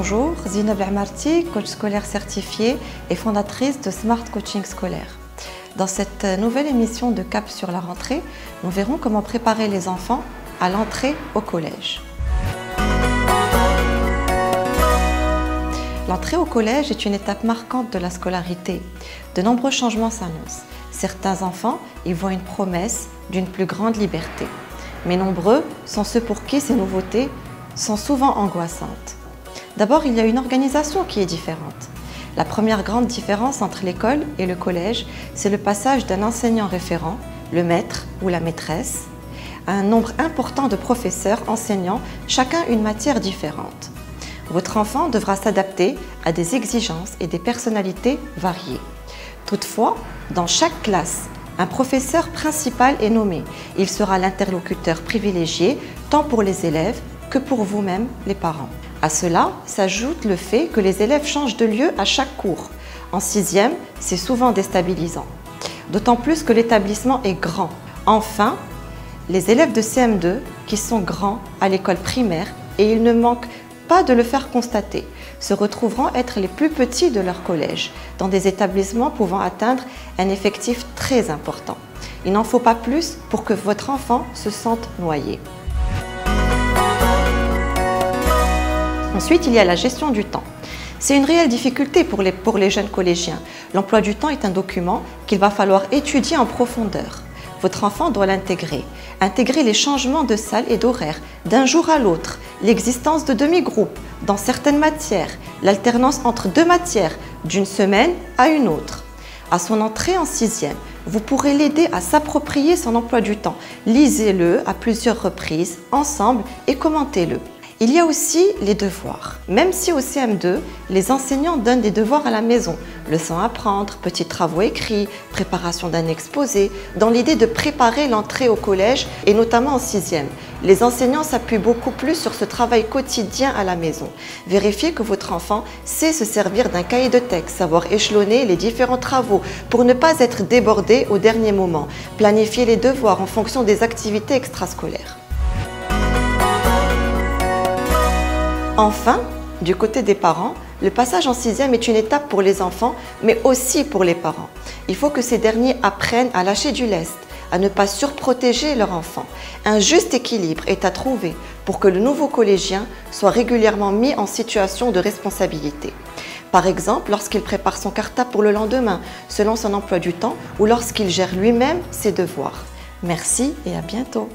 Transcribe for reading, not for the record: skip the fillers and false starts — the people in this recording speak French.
Bonjour, Zineb Amarti, coach scolaire certifiée et fondatrice de Smart Coaching Scolaire. Dans cette nouvelle émission de Cap sur la rentrée, nous verrons comment préparer les enfants à l'entrée au collège. L'entrée au collège est une étape marquante de la scolarité. De nombreux changements s'annoncent. Certains enfants y voient une promesse d'une plus grande liberté. Mais nombreux sont ceux pour qui ces nouveautés sont souvent angoissantes. D'abord, il y a une organisation qui est différente. La première grande différence entre l'école et le collège, c'est le passage d'un enseignant référent, le maître ou la maîtresse, à un nombre important de professeurs enseignant chacun une matière différente. Votre enfant devra s'adapter à des exigences et des personnalités variées. Toutefois, dans chaque classe, un professeur principal est nommé. Il sera l'interlocuteur privilégié tant pour les élèves que pour vous-même, les parents. À cela s'ajoute le fait que les élèves changent de lieu à chaque cours. En 6e, c'est souvent déstabilisant. D'autant plus que l'établissement est grand. Enfin, les élèves de CM2 qui sont grands à l'école primaire, et il ne manque pas de le faire constater, se retrouveront être les plus petits de leur collège, dans des établissements pouvant atteindre un effectif très important. Il n'en faut pas plus pour que votre enfant se sente noyé. Ensuite, il y a la gestion du temps. C'est une réelle difficulté pour les jeunes collégiens. L'emploi du temps est un document qu'il va falloir étudier en profondeur. Votre enfant doit l'intégrer. Intégrer les changements de salle et d'horaire d'un jour à l'autre, l'existence de demi-groupes dans certaines matières, l'alternance entre deux matières d'une semaine à une autre. À son entrée en 6e, vous pourrez l'aider à s'approprier son emploi du temps. Lisez-le à plusieurs reprises, ensemble, et commentez-le. Il y a aussi les devoirs. Même si au CM2, les enseignants donnent des devoirs à la maison, leçons à apprendre, petits travaux écrits, préparation d'un exposé, dans l'idée de préparer l'entrée au collège et notamment en 6e. Les enseignants s'appuient beaucoup plus sur ce travail quotidien à la maison. Vérifiez que votre enfant sait se servir d'un cahier de texte, savoir échelonner les différents travaux pour ne pas être débordé au dernier moment. Planifiez les devoirs en fonction des activités extrascolaires. Enfin, du côté des parents, le passage en 6e est une étape pour les enfants, mais aussi pour les parents. Il faut que ces derniers apprennent à lâcher du lest, à ne pas surprotéger leur enfant. Un juste équilibre est à trouver pour que le nouveau collégien soit régulièrement mis en situation de responsabilité. Par exemple, lorsqu'il prépare son cartable pour le lendemain, selon son emploi du temps, ou lorsqu'il gère lui-même ses devoirs. Merci et à bientôt.